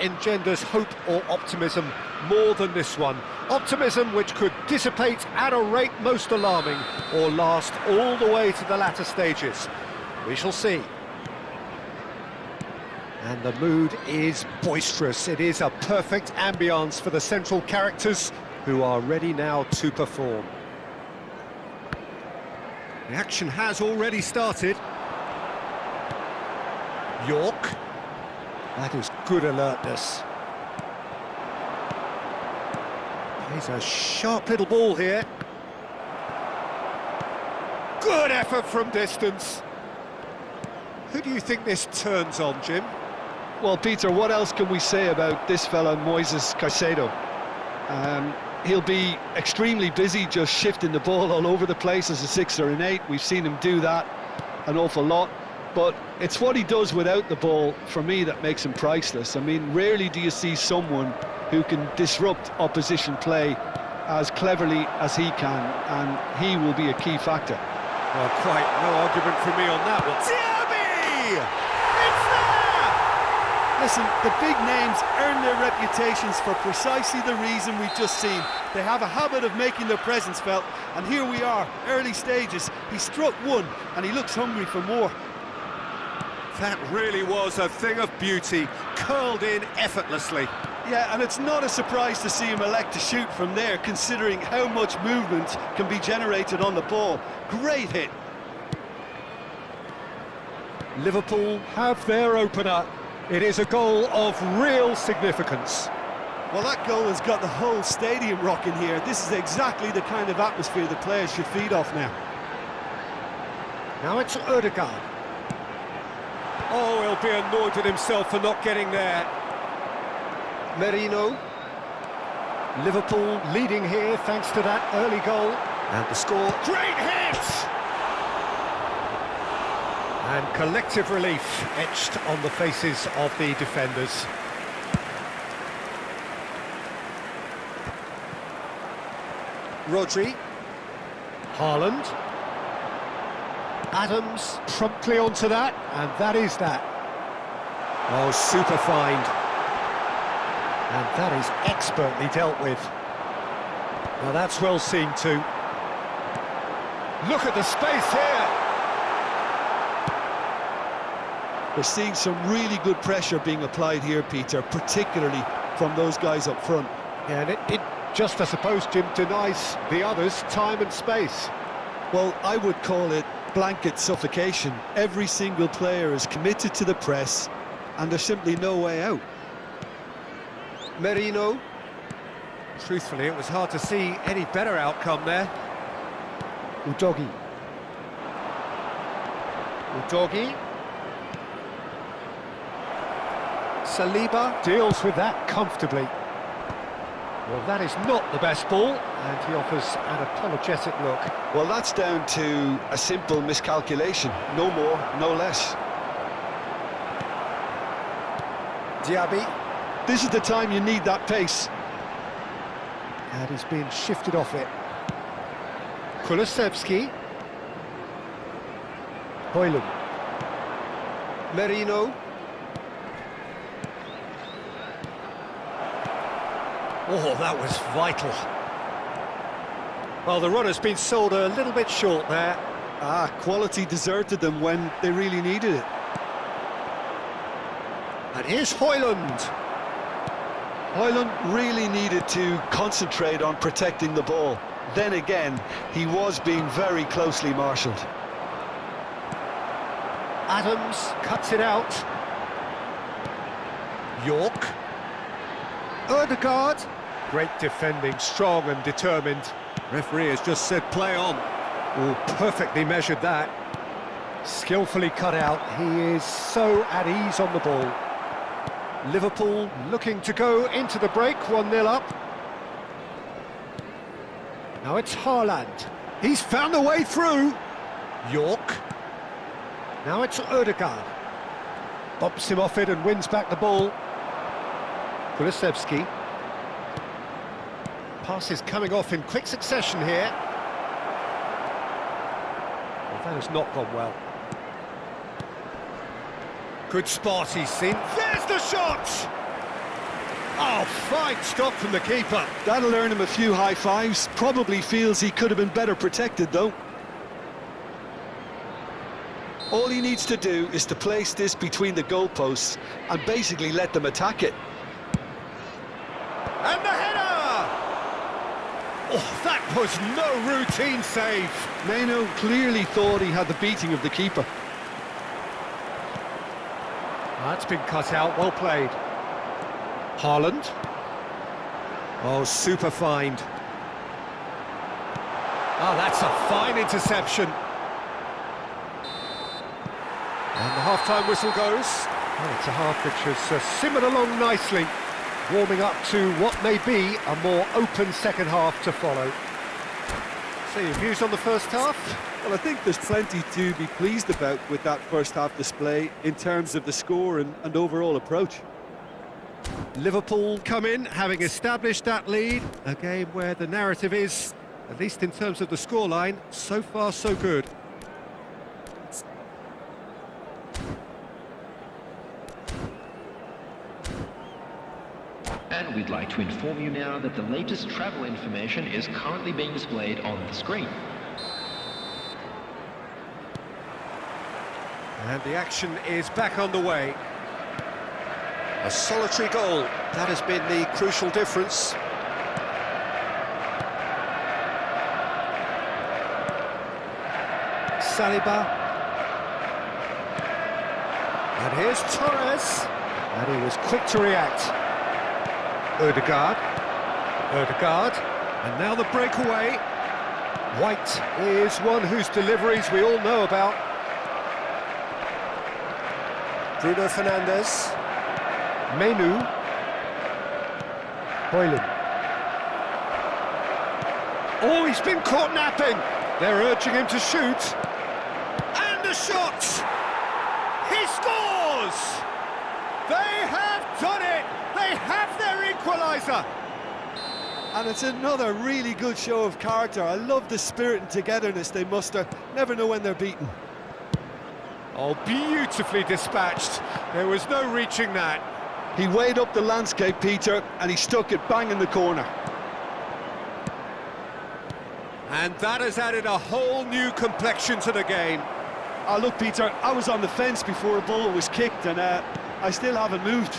engenders hope or optimism more than this one. Optimism which could dissipate at a rate most alarming or last all the way to the latter stages. We shall see. And the mood is boisterous. It is a perfect ambience for the central characters who are ready now to perform. The action has already started. York. That is good alertness. Plays a sharp little ball here. Good effort from distance. Who do you think this turns on, Jim? Well, Peter, what else can we say about this fella, Moises Caicedo? He'll be extremely busy just shifting the ball all over the place as a 6 or an 8. We've seen him do that an awful lot. But it's what he does without the ball, for me, that makes him priceless. I mean, rarely do you see someone who can disrupt opposition play as cleverly as he can, and he will be a key factor. Well, quite no argument from me on that one. Diaby! It's there! Listen, the big names earn their reputations for precisely the reason we've just seen. They have a habit of making their presence felt, and here we are, early stages. He struck one, and he looks hungry for more. That really was a thing of beauty, curled in effortlessly. Yeah, and it's not a surprise to see him elect to shoot from there, considering how much movement can be generated on the ball. Great hit. Liverpool have their opener. It is a goal of real significance. Well, that goal has got the whole stadium rocking here. This is exactly the kind of atmosphere the players should feed off now. Now it's Ødegaard. Oh, he'll be annoyed with himself for not getting there. Merino. Liverpool leading here thanks to that early goal. And the score. Great hit! And collective relief etched on the faces of the defenders. Rodri. Haaland. Adams promptly onto that, and that is that. Oh, super find. And that is expertly dealt with. Now that's well seen too. Look at the space here. We're seeing some really good pressure being applied here, Peter, particularly from those guys up front. Yeah, and it just, I suppose, Jim, denies the others time and space. Well, I would call it blanket suffocation. Every single player is committed to the press, and there's simply no way out. Merino. Truthfully, it was hard to see any better outcome there. Udogie. Saliba deals with that comfortably. Well, that is not the best ball, and he offers an apologetic look. Well, that's down to a simple miscalculation. No more, no less. Diaby. This is the time you need that pace. And he's being shifted off it. Kulusevski. Højlund. Merino. Oh, that was vital. Well, the runner's been sold a little bit short there. Quality deserted them when they really needed it. And here's Højlund. Højlund really needed to concentrate on protecting the ball. Then again, he was being very closely marshalled. Adams cuts it out. York. Ødegaard. Great defending, strong and determined. Referee has just said play on. Oh, perfectly measured that. Skillfully cut out. He is so at ease on the ball. Liverpool looking to go into the break, 1-0 up. Now it's Haaland. He's found a way through. York. Now it's Ødegaard. Bumps him off it and wins back the ball. Kulusevski. Passes coming off in quick succession here. Well, that has not gone well. Good spot he's seen. There's the shot! Oh, fine stop from the keeper. That'll earn him a few high fives. Probably feels he could have been better protected, though. All he needs to do is to place this between the goalposts and basically let them attack it. And the header! Oh, that was no routine save. Meno clearly thought he had the beating of the keeper. That's been cut out, well played. Haaland. Oh, super find. Oh, that's a fine interception. And the half-time whistle goes. Oh, it's a half which has simmered along nicely, warming up to what may be a more open second half to follow. So your views on the first half? Well, I think there's plenty to be pleased about with that first half display in terms of the score and overall approach. Liverpool come in, having established that lead. A game where the narrative is, at least in terms of the scoreline, so far so good. And we'd like to inform you now that the latest travel information is currently being displayed on the screen. And the action is back underway. A solitary goal, that has been the crucial difference. Saliba. And here's Torres. And he was quick to react. Ødegaard. And now the breakaway. White is one whose deliveries we all know about. Bruno Fernandes. Menu. Højlund. Oh, he's been caught napping. They're urging him to shoot. And a shot! He scores! They have done it! They have their equaliser! And it's another really good show of character. I love the spirit and togetherness they muster. Never know when they're beaten. Oh, beautifully dispatched. There was no reaching that. He weighed up the landscape, Peter, and he stuck it bang in the corner. And that has added a whole new complexion to the game. Oh, look, Peter, I was on the fence before a ball was kicked, and I still haven't moved.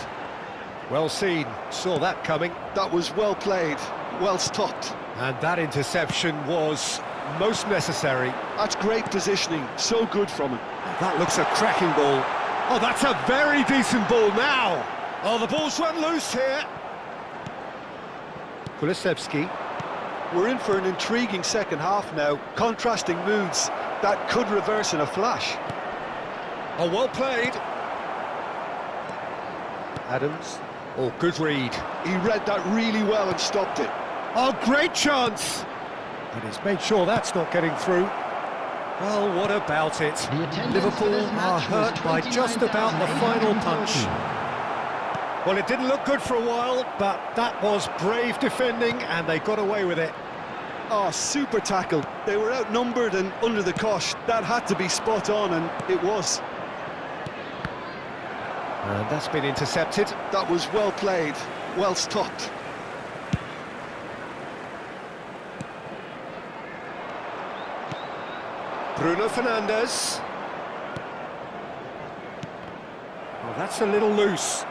Well seen, saw that coming. That was well played, well stopped. And that interception was most necessary. That's great positioning, so good from him. That looks a cracking ball. Oh, that's a very decent ball now. Oh, the ball's run loose here. Kulusevski. We're in for an intriguing second half now, contrasting moods that could reverse in a flash. Oh, well played. Adams. Oh, good read. He read that really well and stopped it. Oh, great chance. And he's made sure that's not getting through. Well, what about it? Liverpool are hurt by just about the final punch. Well, it didn't look good for a while, but that was brave defending, and they got away with it. Oh, super tackle. They were outnumbered and under the cosh. That had to be spot on, and it was. And that's been intercepted. That was well played, well stopped. Bruno Fernandes. Oh, that's a little loose.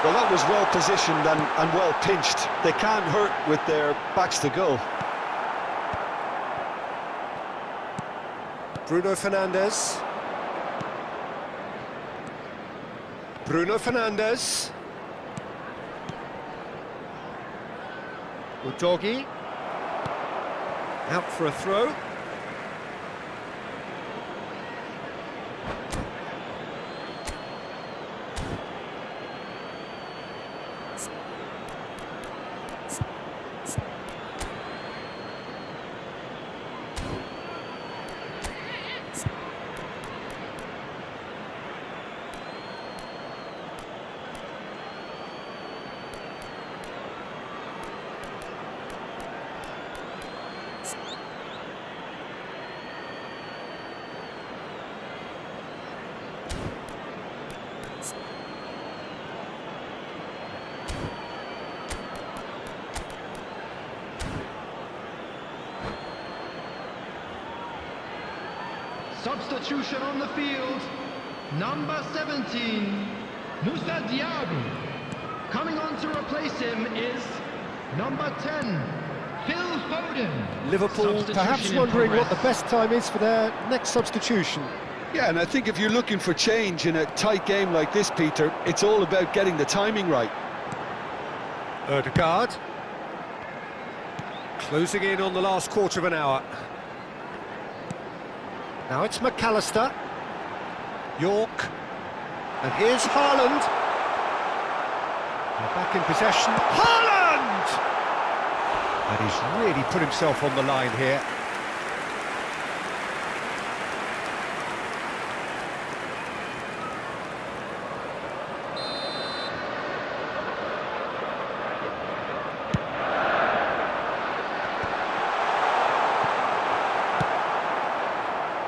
Well, that was well positioned and well pinched. They can't hurt with their backs to goal. Bruno Fernandes. Bruno Fernandes. Udogi. Out for a throw. Substitution on the field. Number 17, Moussa Diaby. Coming on to replace him is number 10, Phil Foden. Liverpool perhaps wondering what the best time is for their next substitution. Yeah, and I think if you're looking for change in a tight game like this, Peter, it's all about getting the timing right. Ødegaard. Closing in on the last quarter of an hour. Now it's McAllister. York. And here's Haaland. They're back in possession. Haaland! And he's really put himself on the line here.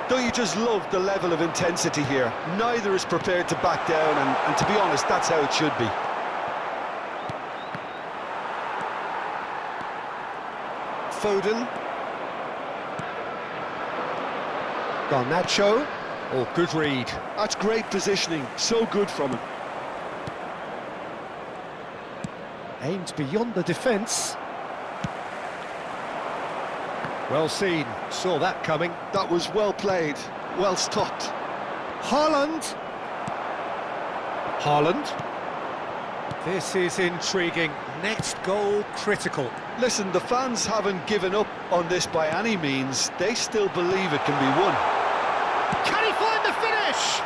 Don't you just love the level of intensity here? Neither is prepared to back down, and to be honest, that's how it should be. Foden. Garnacho. Oh, good read. That's great positioning, so good from him. Aimed beyond the defence. Well seen, saw that coming. That was well played, well stopped. Haaland. Haaland. This is intriguing. Next goal critical. Listen, the fans haven't given up on this by any means. They still believe it can be won. Can he find the finish?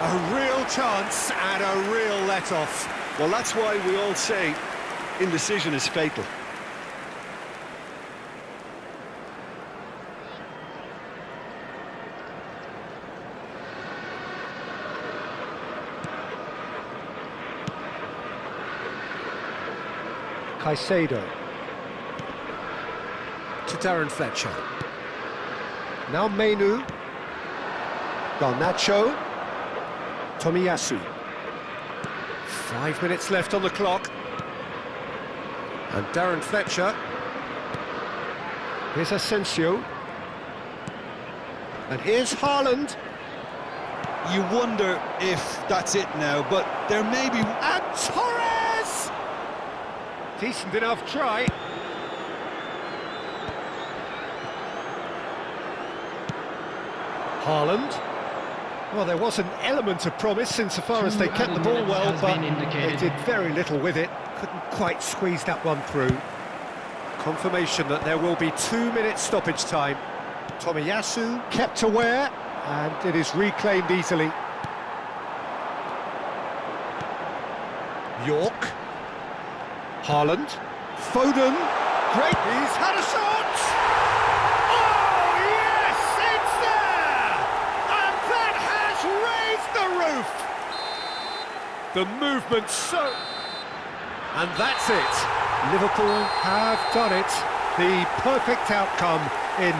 A real chance and a real let-off. Well, that's why we all say indecision is fatal. Caicedo to Darren Fletcher. Now Menu. Garnacho. Tomiyasu. 5 minutes left on the clock. And Darren Fletcher. Here's Asensio. And here's Haaland. You wonder if that's it now, but there may be... And Torres! Decent enough try. Haaland. Well, there was an element of promise insofar as they kept the ball well, but they did very little with it. Couldn't quite squeeze that one through. Confirmation that there will be 2 minutes stoppage time. Tomiyasu kept aware, and it is reclaimed easily. York. Haaland. Foden. Great. He's had a shot! Oh, yes! It's there! And that has raised the roof! The movement so... And that's it. Liverpool have done it. The perfect outcome in